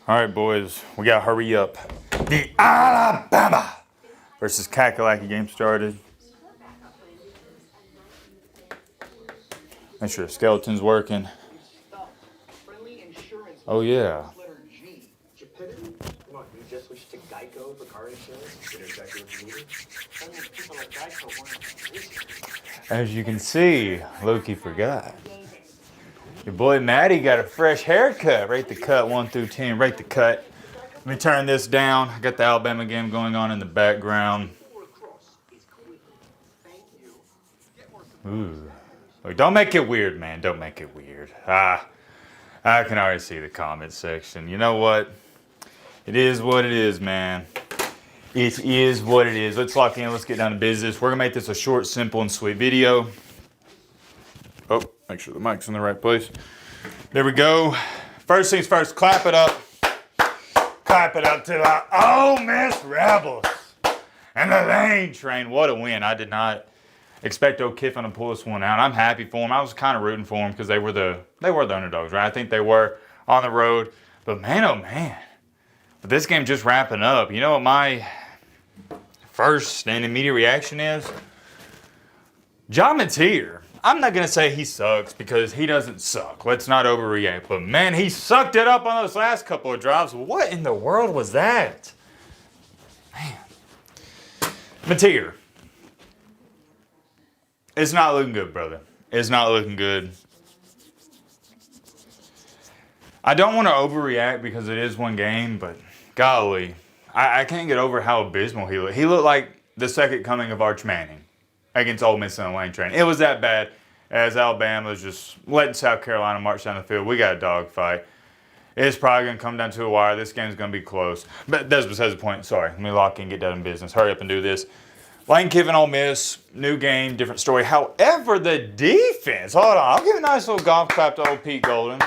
All right, boys, we got to hurry up. The Alabama versus Kakalaki game started. Make sure the skeleton's working. Oh, yeah. As you can see, Loki forgot. Your boy Matty got a fresh haircut. Rate the cut 1 through 10. Rate the cut. Let me turn this down. I got the Alabama game going on in the background. Ooh. Look, don't make it weird, man. Don't make it weird. I can already see the comment section. You know what? It is what it is, man. It is what it is. Let's lock in. Let's get down to business. We're going to make this a short, simple, and sweet video. Oh, make sure the mic's in the right place. There we go. First things first, clap it up. Clap it up to the Ole Miss Rebels. And the Lane Train. What a win. I did not expect Oak Kiffin to pull this one out. I'm happy for them. I was kind of rooting for them because they were the underdogs, right? I think they were on the road. But man, oh man. But this game just wrapping up. You know what my first and immediate reaction is? John Mateer. I'm not going to say he sucks because he doesn't suck. Let's not overreact. But man, he sucked it up on those last couple of drives. What in the world was that? Man. Mateer. It's not looking good, brother. It's not looking good. I don't want to overreact because it is one game, but golly, I can't get over how abysmal he looked. He looked like the second coming of Arch Manning against Ole Miss and the Lane Train. It was that bad as Alabama was just letting South Carolina march down the field. We got a dogfight. It's probably going to come down to a wire. This game's going to be close. But that's besides the point. Sorry, let me lock in, get down in business. Hurry up and do this. Lane Kiffin, Ole Miss, new game, different story. However, the defense, hold on. I'll give a nice little golf clap to old Pete Golden.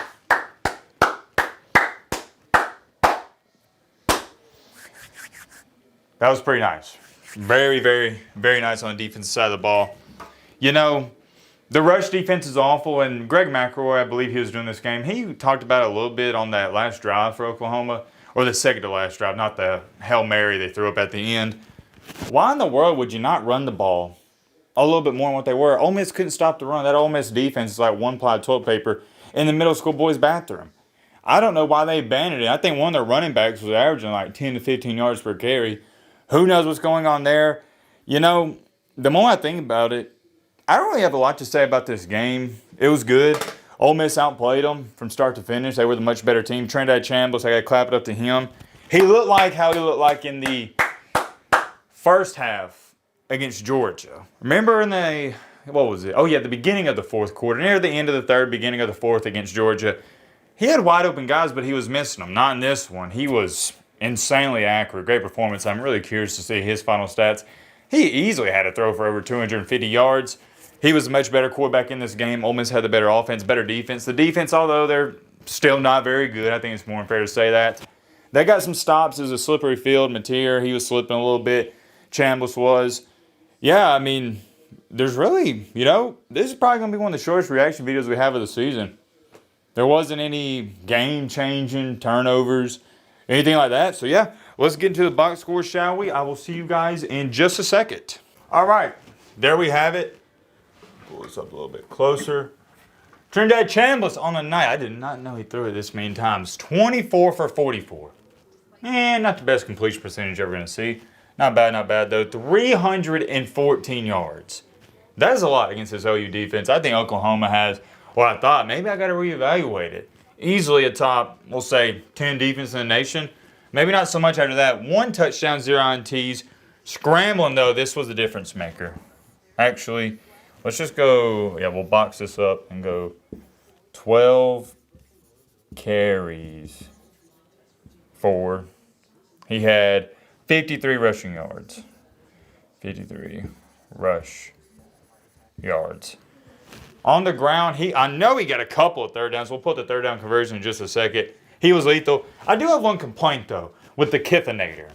That was pretty nice. Very, very, very nice on the defensive side of the ball. You know, the rush defense is awful, and Greg McElroy, I believe he was doing this game, he talked about it a little bit on that last drive for Oklahoma, or the second to last drive, not the Hail Mary they threw up at the end. Why in the world would you not run the ball a little bit more than what they were? Ole Miss couldn't stop the run. That Ole Miss defense is like one-ply toilet paper in the middle school boys' bathroom. I don't know why they abandoned it. I think one of their running backs was averaging like 10 to 15 yards per carry. Who knows what's going on there? You know, the more I think about it, I don't really have a lot to say about this game. It was good. Ole Miss outplayed them from start to finish. They were the much better team. Trindad Chambliss, I got to clap it up to him. He looked like how he looked like in the first half against Georgia. Remember in the, what was it? Oh, yeah, the beginning of the fourth quarter. Near the end of the third, beginning of the fourth against Georgia. He had wide open guys, but he was missing them. Not in this one. He was insanely accurate. Great performance. I'm really curious to see his final stats. He easily had to throw for over 250 yards. He was a much better quarterback in this game. Ole Miss had the better offense, better defense. The defense, although they're still not very good, I think it's more unfair to say that. They got some stops. It was a slippery field. Mateer, he was slipping a little bit. Chambliss was. Yeah, I mean, there's really, you know, this is probably going to be one of the shortest reaction videos we have of the season. There wasn't any game-changing turnovers, anything like that. So, yeah, let's get into the box score, shall we? I will see you guys in just a second. All right, there we have it. Pull this up a little bit closer. Trindad Chambliss on the night. I did not know he threw it this many times. 24 for 44. Not the best completion percentage you're ever going to see. Not bad, though. 314 yards. That is a lot against this OU defense. I think Oklahoma has, well, I thought, maybe I got to reevaluate it. Easily a top, we'll say, 10 defense in the nation. Maybe not so much after that. 1 touchdown, 0 INTs. Scrambling, though, this was the difference maker. Actually, let's just go, yeah, we'll box this up and go 12 carries for. He had 53 rushing yards. 53 rush yards. On the ground, I know he got a couple of third downs. We'll put the third down conversion in just a second. He was lethal. I do have one complaint, though, with the Kiffinator.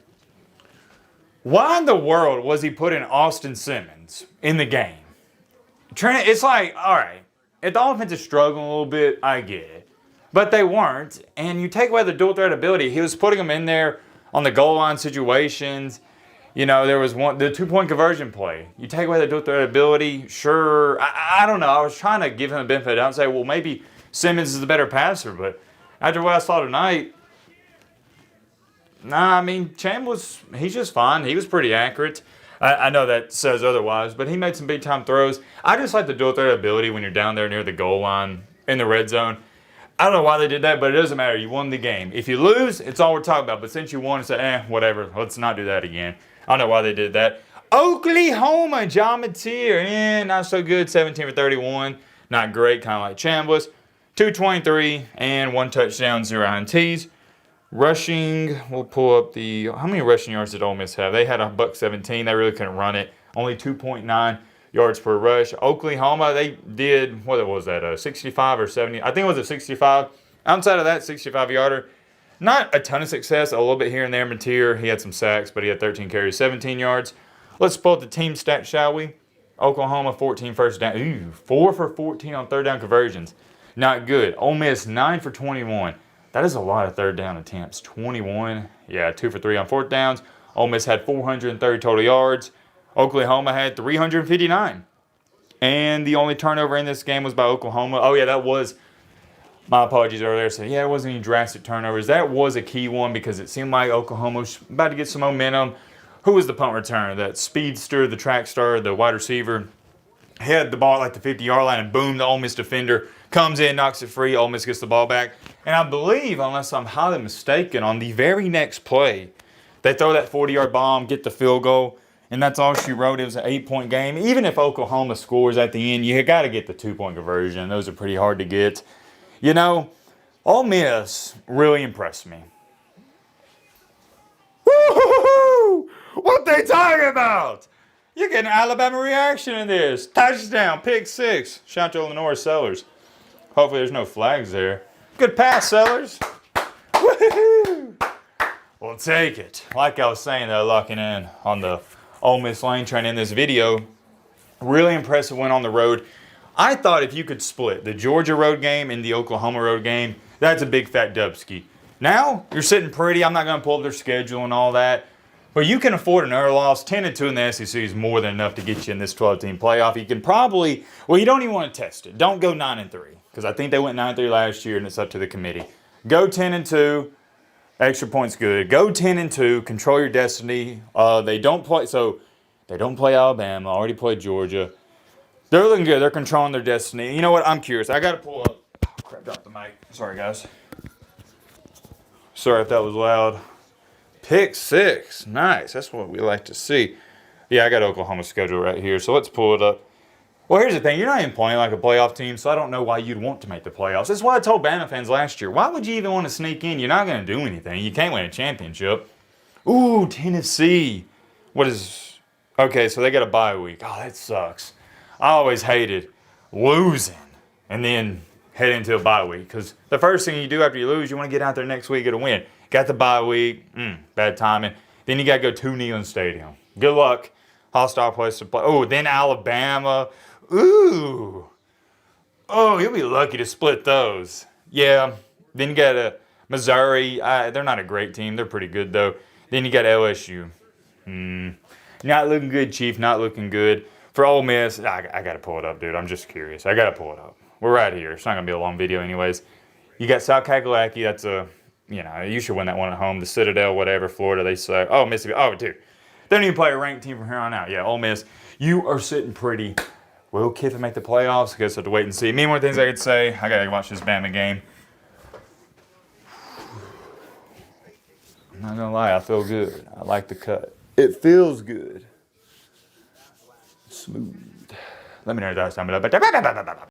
Why in the world was he putting Austin Simmons in the game? It's like, all right, if the offense is struggling a little bit, I get it. but they weren't. And you take away the dual threat ability. He was putting them in there on the goal line situations. You know, there was the 2-point conversion play. You take away the dual threat ability, sure. I don't know. I was trying to give him a benefit of the doubt and say, well, maybe Simmons is the better passer. But after what I saw tonight, nah, I mean, he's just fine. He was pretty accurate. I know that says otherwise, but he made some big-time throws. I just like the dual threat ability when you're down there near the goal line in the red zone. I don't know why they did that, but it doesn't matter. You won the game. If you lose, it's all we're talking about. But since you won, it's whatever. Let's not do that again. I don't know why they did that. Oklahoma, John Mateer, not so good. 17 for 31. Not great, kind of like Chambliss. 223 and 1 touchdown, 0 INTs. Rushing, we'll pull up how many rushing yards did Ole Miss have? They had $117. They really couldn't run it. Only 2.9 yards per rush. Oklahoma, they did, what was that, 65 or 70? I think it was a 65. Outside of that 65-yarder, not a ton of success, a little bit here and there. Mateer, he had some sacks, but he had 13 carries, 17 yards. Let's pull up the team stats, shall we? Oklahoma, 14 first down. 4 for 14 on third down conversions. Not good. Ole Miss, 9 for 21. That is a lot of third down attempts. 21. Yeah, 2 for 3 on fourth downs. Ole Miss had 430 total yards. Oklahoma had 359. And the only turnover in this game was by Oklahoma. Oh, yeah, that was, my apologies earlier. So, yeah, it wasn't any drastic turnovers. That was a key one because it seemed like Oklahoma was about to get some momentum. Who was the punt returner? That speedster, the track star, the wide receiver. He had the ball at like the 50-yard line, and boom, the Ole Miss defender comes in, knocks it free. Ole Miss gets the ball back. And I believe, unless I'm highly mistaken, on the very next play, they throw that 40-yard bomb, get the field goal, and that's all she wrote. It was an 8-point game. Even if Oklahoma scores at the end, you got to get the 2-point conversion. Those are pretty hard to get. You know, Ole Miss really impressed me. Woo-hoo-hoo-hoo! What they talking about? You're getting an Alabama reaction in this. Touchdown, pick 6. Shout out to Lenore Sellers. Hopefully there's no flags there. Good pass, Sellers. Woohoo! We'll take it. Like I was saying, though, locking in on the Ole Miss lane train in this video. Really impressive win on the road. I thought if you could split the Georgia road game and the Oklahoma road game, that's a big fat dubski. Now, you're sitting pretty. I'm not going to pull up their schedule and all that. But you can afford another loss. 10-2 in the SEC is more than enough to get you in this 12-team playoff. You can probably, well, you don't even want to test it. Don't go 9-3 because I think they went 9-3 last year, and it's up to the committee. Go 10-2. Extra points good. Go 10-2. Control your destiny. They don't play Alabama. Already played Georgia. They're looking good. They're controlling their destiny. You know what? I'm curious. I got to pull up. Oh, crap, dropped the mic. Sorry, guys. Sorry if that was loud. Pick 6. Nice. That's what we like to see. Yeah, I got Oklahoma's schedule right here, so let's pull it up. Well, here's the thing. You're not even playing like a playoff team, so I don't know why you'd want to make the playoffs. That's why I told Bama fans last year. Why would you even want to sneak in? You're not going to do anything. You can't win a championship. Ooh, Tennessee. Okay, so they got a bye week. Oh, that sucks. I always hated losing and then head into a bye week because the first thing you do after you lose, you want to get out there next week and get a win. Got the bye week. Bad timing. Then you got to go to Neyland Stadium. Good luck. Hostile place to play. Oh, then Alabama. Ooh. Oh, you'll be lucky to split those. Yeah. Then you got Missouri. They're not a great team. They're pretty good, though. Then you got LSU. Not looking good, Chief. Not looking good. For Ole Miss, I got to pull it up, dude. I'm just curious. I got to pull it up. We're right here. It's not going to be a long video anyways. You got South Kakalaki. That's you should win that one at home. The Citadel, whatever, Florida, they say. Oh, Mississippi. Oh, dude. They don't even play a ranked team from here on out. Yeah, Ole Miss, you are sitting pretty. Will Kiffin make the playoffs? I guess I have to wait and see. Many more things I could say. I got to watch this Bama game. I'm not going to lie. I feel good. I like the cut. It feels good. Smooth. Let me know that time.